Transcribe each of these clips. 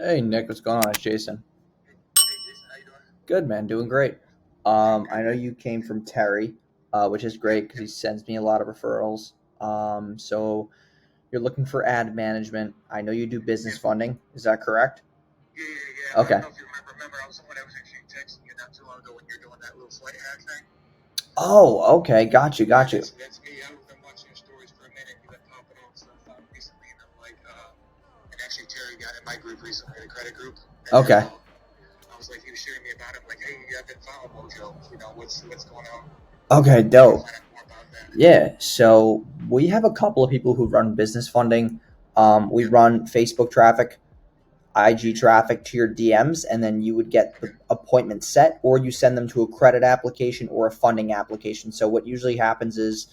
Hey Nick, what's going on? It's Jason. Hey Jason, how you doing? Good man, doing great. I know you came from Terry, which is Yep, great because yep. he sends me a lot of referrals. So you're looking for ad management. I know you do business Yeah, funding. Is that correct? yeah. I don't Okay. know if you remember. I was the one that was actually texting you not too long ago when you're doing that little flight hack thing. Oh, okay. Got you. Yeah, Got you. that's me. I've been watching your stories for a minute. You've been popping on stuff recently, and I'm like, and actually Terry got in my group recently, the credit group, and Okay. I was like, he was sharing me about it. I'm like, hey, yeah, I've been following Mojo. What's going on? Okay. I want to Dope. find out more about that. Yeah. So we have a couple of people who run business funding. We Yep. run Facebook traffic. IG traffic to your DMs, and then you would get the Okay. appointment set, or you send them to a credit application or a funding application. So what usually happens is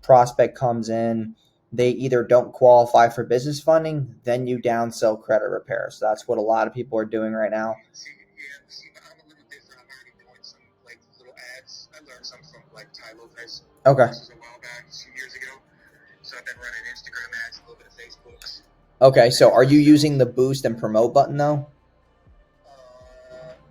prospect comes in, they either don't qualify for business funding, then you downsell credit repair. So that's what a lot of people are doing right now. See, I'm a little different. I'm already doing some like little ads. I learned some from like Ty Lopez Okay. courses a while back, a few years ago. So I've been running Instagram ads, a little bit of Facebooks, Okay. and So are you myself. using the boost and promote button though?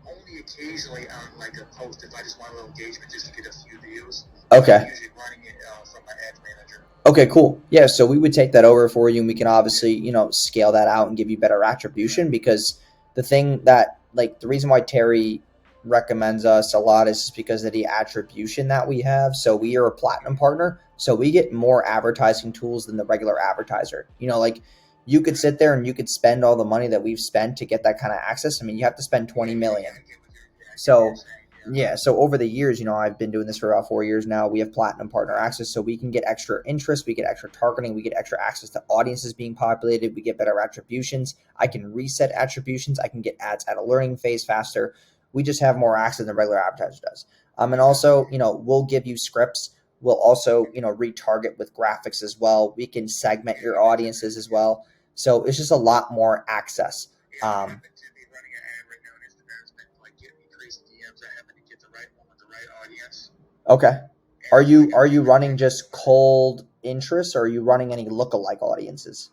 Only occasionally on like a post if I just want a little engagement just to get a few views. But I'm Okay. usually running it from my ads manager. Okay, cool. Yeah, so we would take that over for you and we can Yeah, obviously, scale that out and give you better yeah, attribution because the thing that like the reason why Terry recommends us a lot is just because of the attribution that we have. So we are a platinum partner, so we get more advertising tools than the regular advertiser. Like you could sit there and you could spend all the money that we've spent to get that kind of access. I mean, you have to spend yeah, 20 yeah, million. yeah. I get what you're So saying. Yeah. yeah, so over the years, I've been doing this for about 4 years now. We have platinum partner access, so we can get extra interest, we get extra targeting, we get extra access to audiences being populated, we get better attributions. I can reset attributions, I can get ads at a learning phase faster. We just have more access than regular advertiser does. And Okay. also, we'll give you scripts. We'll also, Okay. retarget with graphics as well. We can segment Yeah, your you mentioned that. audiences as Yeah. well. So it's just a lot more access. Yeah, I Um, happen to be running an ad right now on Instagram. It's been like getting me crazy DMs. I happen to get the right one with the right audience, okay. and Are it's like you I'm are you getting running like just cold interest, or are you running any lookalike audiences?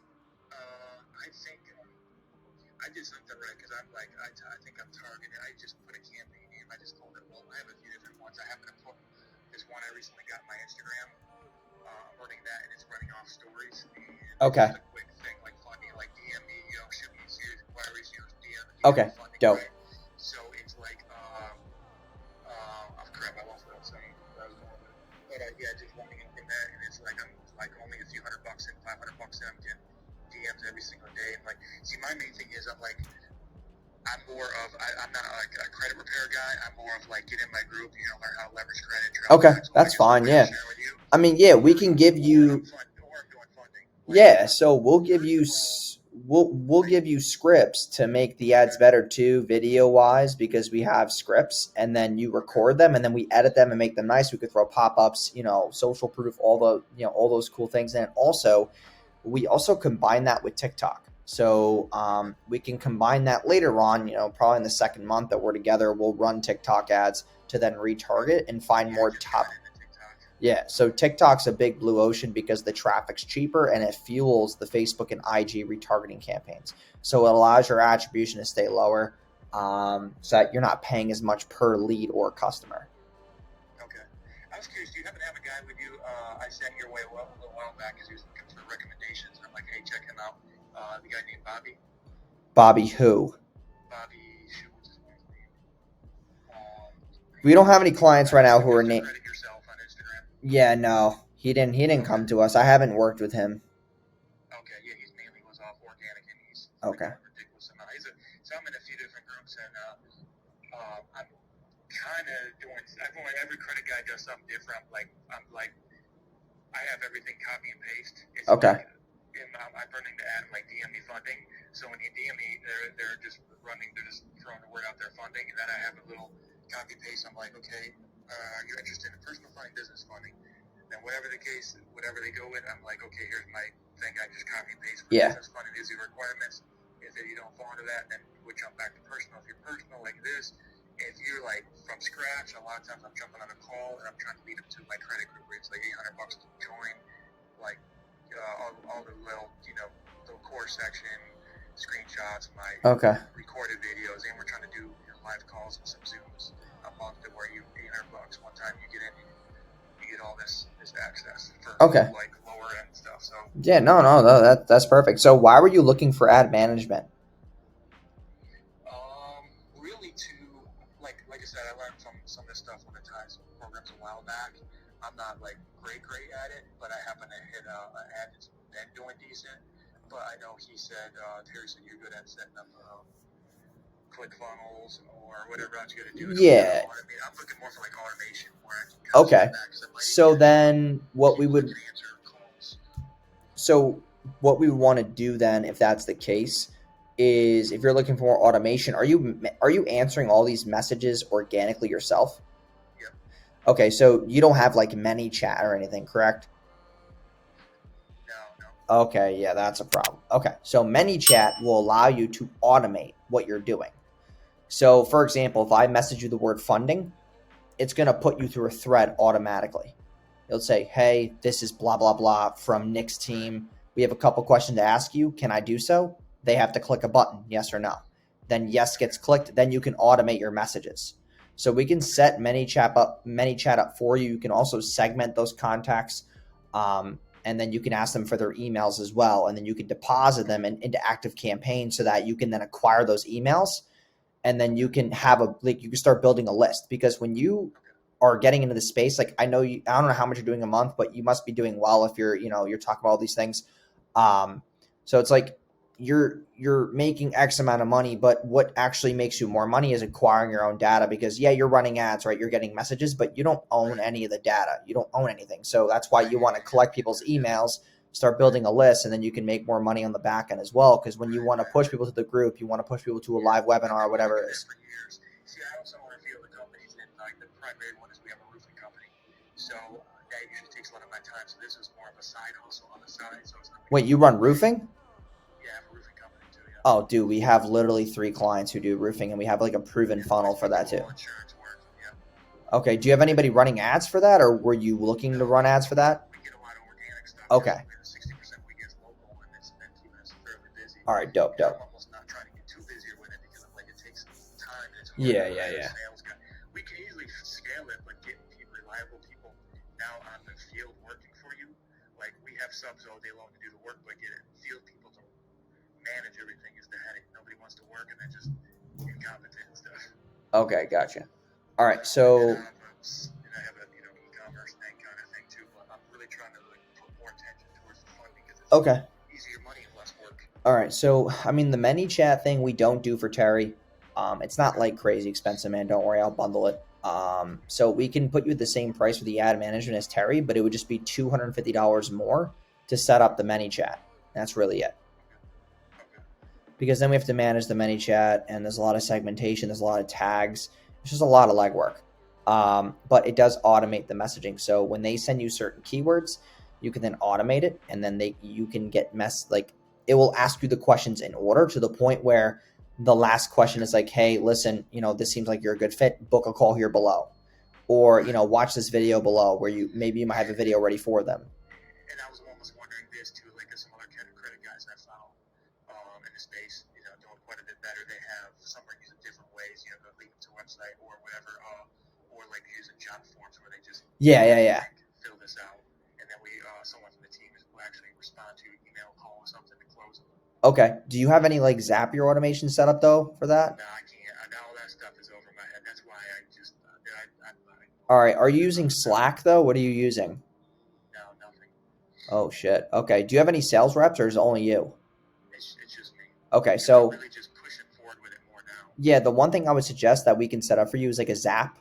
I think I did something right because I'm like I think I'm targeted. I just put a campaign name. I just called it. Well, I have a few different ones. I happen to put this one I recently got my Instagram. I'm running that and it's running off stories and it's Okay. just a quick thing like funding, like DM me, shoot me serious inquiries, DM me Okay. funding, Dope. right? So it's like crap, I lost what I was saying. Where I was going with it. But yeah, just running it from that, and it's like I'm like only a few $100 in, $500 in. I'm getting DMs every single day, and like, see, my main thing is I'm more of I'm not like a credit repair guy. I'm more of like get in my group, learn how to leverage credit, travel Okay, tax, all that that's good stuff fine. like I'm Yeah. sharing with you, I mean, yeah, we or can give you. I'm doing funding. Like, Yeah, so we'll give first you of all, we'll like give you scripts to make the ads okay, better too, video wise, because we have scripts, and then you okay, record them, and then we edit them and make them nice. We could throw pop ups, social proof, all those cool things, and also we also combine that with TikTok. So okay, we can combine that later on. Probably in the second month that we're together, we'll run TikTok ads to then okay. retarget and find Yeah, I more just got top. into TikTok. Yeah, so TikTok's a big blue ocean because the traffic's cheaper and it fuels the Facebook and IG retargeting campaigns. So it allows your attribution to stay lower, so that you're not paying as much per lead or customer. Okay. I was curious, do you happen to have a guy with you? I sent your way a little while back because he was looking for recommendations, and I'm like, hey, check him out. The guy named Bobby. Bobby, who? Bobby, shoot, what's his last name? Um, We don't have any clients right I now assume who you are have to named. credit yourself on Instagram. Yeah, no, he didn't Okay. come to us. I haven't worked with him. Okay. Yeah, he's mainly was off organic, and he's Okay. making a ridiculous amount. So I'm in a few different groups, and I'm kind of doing. Every credit guy does something different. I'm like I have everything copy and paste. It's Okay. like I'm running the ad like DM me funding. So when you DM me, they're just running. They're just throwing the word out there funding, and then I have a little copy paste. I'm like, okay, you're interested in personal funding, business funding. Then whatever the case, whatever they go with, I'm like, okay, here's my thing. I just copy and paste for Yeah. business funding. These are the requirements. If you don't fall into that, then we'll jump back to personal. If you're personal like this, if you're like from scratch, a lot of times I'm jumping on a call and I'm trying to lead them to my credit group where it's like $800 to join, like all the little little core section, screenshots, my Okay. recorded videos, and we're trying to do live calls and some Zooms a month to where you $800 one time you get in, you get all this access for Okay. like lower end stuff. So Yeah, no, that's perfect. So why were you looking for ad management? really to like I said, I learned from some of this stuff on the ties programs a while back. I'm not like great at it, but I happen to hit an ad that's been doing decent. But I know he said, Terry said you're good at setting up click funnels or whatever else you got to do. Yeah. I'm looking more for like automation where I can Okay. back. So then what we would can answer calls. so what we would want to do then, if that's the case, is if you're looking for more automation, are you answering all these messages organically yourself? Yep. Okay, so you don't have like ManyChat or anything, correct? No. Okay, yeah, that's a problem. Okay, so ManyChat will allow you to automate what you're doing. So, for example, if I message you the word funding, it's going to put you through a thread automatically. It'll say, hey, this is blah, blah, blah from Nick's team. We have a couple questions to ask you. Can I do so? They have to click a button, yes or no. Then yes gets clicked. Then you can automate your messages. So we can set ManyChat up for you. You can also segment those contacts. And then you can ask them for their emails as well. And then you can deposit them into active campaigns so that you can then acquire those emails. And then you can have you can start building a list, because when you are getting into the space, like I don't know how much you're doing a month, but you must be doing well if you're talking about all these things. So it's like you're making X amount of money, but what actually makes you more money is acquiring your own data, because yeah, you're running ads, right? You're getting messages, but you don't own any of the data. You don't own anything. So that's why you want to collect people's emails, start building a list, and then you can make more money on the back end as well. Because when you want to push people to the group, you want to push people to a live webinar or whatever it is. See, I also want to feel the companies in, like the primary one is we have a roofing company. So that usually takes a lot of my time. So this is more of a side hustle on the side. So it's not. Wait, you run roofing? Yeah, I have a roofing company too. Yeah. Oh, dude, we have literally 3 clients who do roofing, and we have like a proven funnel for that too. Insurance work. Yeah. Okay, do you have anybody running ads for that, or were you looking to run ads for that? We get a lot of organic stuff. Okay. 60% we get local, and it's been keeping us fairly busy. All right, dope. I'm almost not trying to get too busy with it because I'm like, it takes time. And it's hard. Yeah. Sales guy. We can easily scale it, but getting reliable people now on the field working for you, like we have subs all day long to do the work, but get it field people to manage everything is the headache. Nobody wants to work, and they're just incompetent and stuff. Okay, gotcha. All right, so. And I have a e-commerce thing kind of thing too, but I'm really trying to like put more attention towards the funding because it's easier money and less work. All right, so I mean the ManyChat thing we don't do for Terry. It's not like crazy expensive, man. Don't worry, I'll bundle it. So we can put you at the same price for the ad management as Terry, but it would just be $250 more to set up the ManyChat. That's really it. Because then we have to manage the ManyChat, and there's a lot of segmentation, there's a lot of tags. It's just a lot of legwork. But it does automate the messaging. So when they send you certain keywords, you can then automate it, and then you can get it will ask you the questions in order to the point where the last question is like, hey, listen, this seems like you're a good fit. Book a call here below. Or, watch this video below where you might have a video ready for them. And I was almost wondering this too, like some other credit guys I follow in the space, doing quite a bit better. They have some are using different ways, they'll link to a website or whatever, or like using job forms where they just fill this out, and then someone from the team will actually respond to email, call, or something to close them. Okay. Do you have any like Zapier automation set up though for that? No, I can't. All that stuff is over my head. That's why I just All right. Are you using Slack though? What are you using? No, nothing. Oh shit. Okay. Do you have any sales reps, or is it only you? It's just me. Okay, so I'm really just pushing forward with it more now. Yeah, the one thing I would suggest that we can set up for you is like a Zap,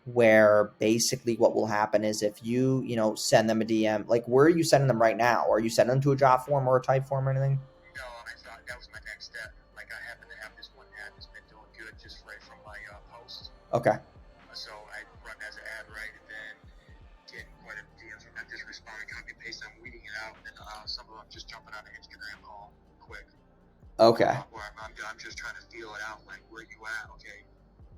where basically what will happen is if you send them a DM, like where are you sending them right now? Are you sending them to a job form or a type form or anything? No, I thought that was my next step. Like I happen to have this one ad that's been doing good just right from my post. Okay. So I run as an ad right, and then getting quite a DMs from them, just responding, copy paste, I'm weeding it out, and some of them just jumping on an Instagram call quick. Okay. Where I'm just trying to feel it out, like where you at? Okay,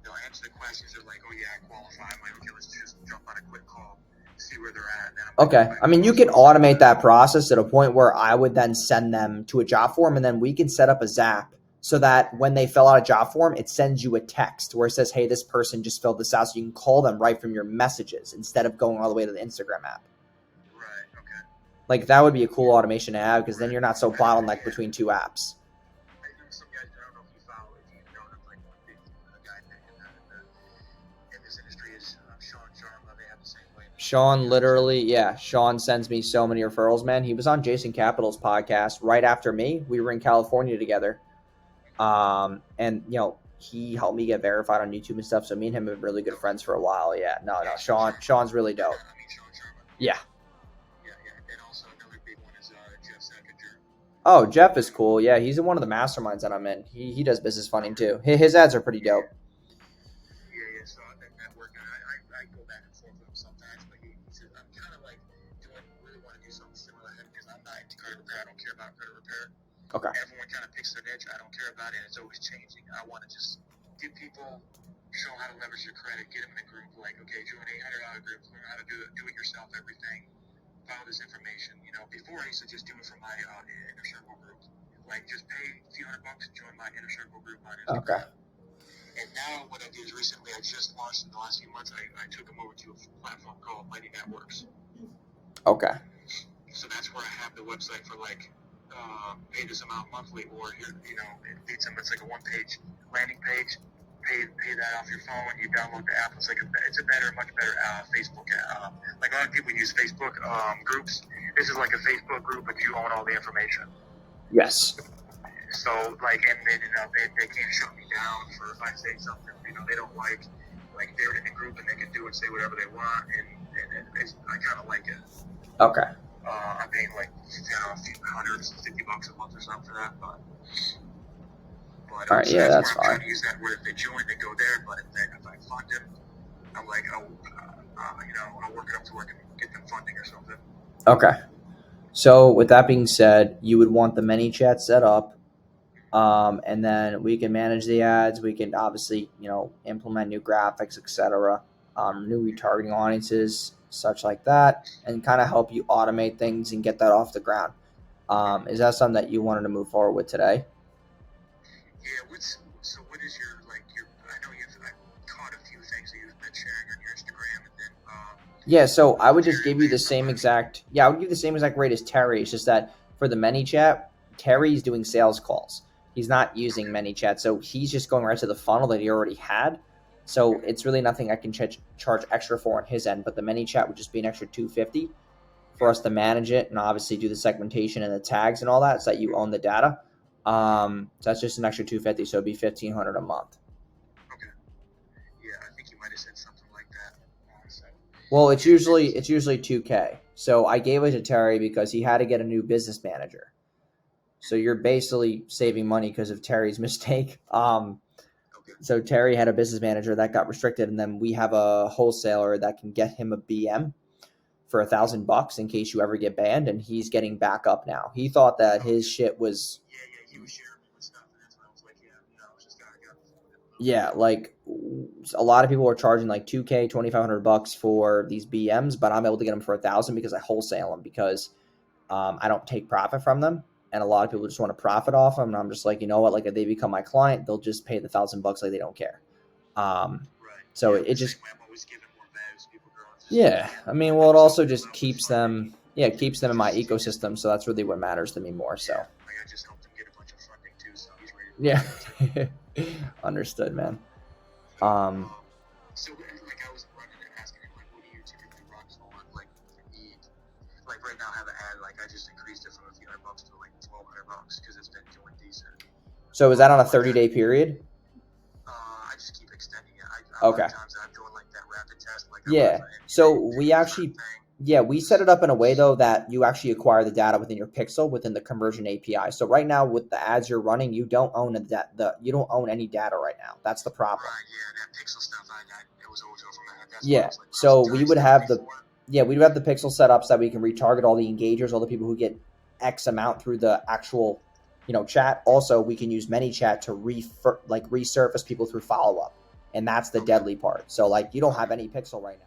they'll answer the questions. They're like, oh yeah, I qualify. I'm like, okay, let's just jump on a quick call, see see where they're at. And then Okay. I mean, you can automate that process at a point where I would then send them to a job form, and then we can set up a Zap so that when they fill out a job form, it sends you a text where it says, hey, this person just filled this out, so you can call them right from your messages instead of going all the way to the Instagram app. Right. Okay. Like, that would be a cool automation to have because then you're not so bottlenecked between two apps. I know some guys. I don't know if you follow. If you know, like a guy in this industry is Sean Sharma. They have the same way. Sean literally, yeah, Sean sends me so many referrals, man. He was on Jason Capital's podcast right after me. We were in California together. And he helped me get verified on YouTube and stuff. So me and him have been really good friends for a while. Yeah, no, Sean's really dope. I mean, Sean Sharma. Yeah. Yeah. And also another big one is Jeff Sakinger. Oh, Jeff is cool. Yeah, he's in one of the masterminds that I'm in. He does business funding too. His ads are pretty dope. Yeah. So I've been networking. I go back and forth with him sometimes, but he says I'm kind of like really want to do something similar to him because I'm not into credit repair. I don't care about credit repair. Okay. Everyone kind of picks their niche. I don't care about it. It's always changing. I want to just give people, show how to leverage your credit, get them in a group. Like, okay, join an $800 group, learn how to do it yourself, everything. Follow this information. Before I used to just do it from my inner circle group. Like, just pay a few $100 to join my inner circle group on Instagram. Okay. And now what I do is recently, I just launched in the last few months, I took them over to a platform called Mighty Networks. Okay. So that's where I have the website for pay this amount monthly, or it leads them. It's like a one-page landing page. Pay that off your phone. You download the app. It's much better Facebook. Like a lot of people use Facebook groups. This is like a Facebook group, but you own all the information. Yes. So and then they can't shut me down for if I say something they don't like. Like they're in the group and they can do and say whatever they want, and I kind of like it. Okay. I'm paying like a few $150 a month or something for that, but all right, yeah, that's fine. I'm use that where if they join, they go there. But if I fund them, I'm like, I'll work it up to where I can get them funding or something. Okay. So with that being said, you would want the ManyChat set up, and then we can manage the ads. We can obviously, implement new graphics, etc., new retargeting audiences, such like that, and kind of help you automate things and get that off the ground. Is that something that you wanted to move forward with today? Yeah. So what is your I know I caught a few things that you've been sharing on your Instagram, and then yeah. So I would just give you the same exact. Yeah, I would give the same exact rate as Terry. It's just that for the ManyChat, Terry's doing sales calls. He's not using ManyChat, so he's just going right to the funnel that he already had. So it's really nothing I can charge extra for on his end. But the ManyChat would just be an extra $250 for us to manage it and obviously do the segmentation and the tags and all that, so that you own the data. So that's just an extra $250, so it'd be $1,500 a month. Okay. Yeah, I think you might have said something like that. Well, it's usually $2K. So I gave it to Terry because he had to get a new business manager. So you're basically saving money because of Terry's mistake. So Terry had a business manager that got restricted, and then we have a wholesaler that can get him a BM for $1,000 in case you ever get banned, and he's getting back up now. He thought that his shit was. Yeah, he was sharing me with stuff, and that's when I was like, it's just gotta go. Yeah, like a lot of people are charging like $2K, $2,500 for these BMs, but I'm able to get them for $1,000 because I wholesale them because I don't take profit from them, and a lot of people just want to profit off them. And I'm just like, you know what? Like if they become my client, they'll just pay the $1,000 like they don't care. So it just. Yeah, I mean, well, it also just keeps them in my ecosystem, so that's really what matters to me more. So. I just helped him get a bunch of funding too, so he's ready. Yeah, understood, man. So I was running and asking him what do you typically run for? Right now I have an ad I just increased it from a few $100 to $1,200 because it's been doing decent. So is that on a 30-day period? I just keep extending it. Okay. Sometimes I'm doing that rapid test. Yeah. So we actually, we set it up in a way though that you actually acquire the data within your pixel within the conversion API. So right now with the ads you're running, you don't own you don't own any data right now. That's the problem. Right. Yeah. That pixel stuff, it was always over my head. Yeah. So we would have we'd have the pixel set up so that we can retarget all the engagers, all the people who get X amount through the actual, chat. Also, we can use ManyChat to resurface people through follow-up. And that's the deadly part. So you don't have any pixel right now.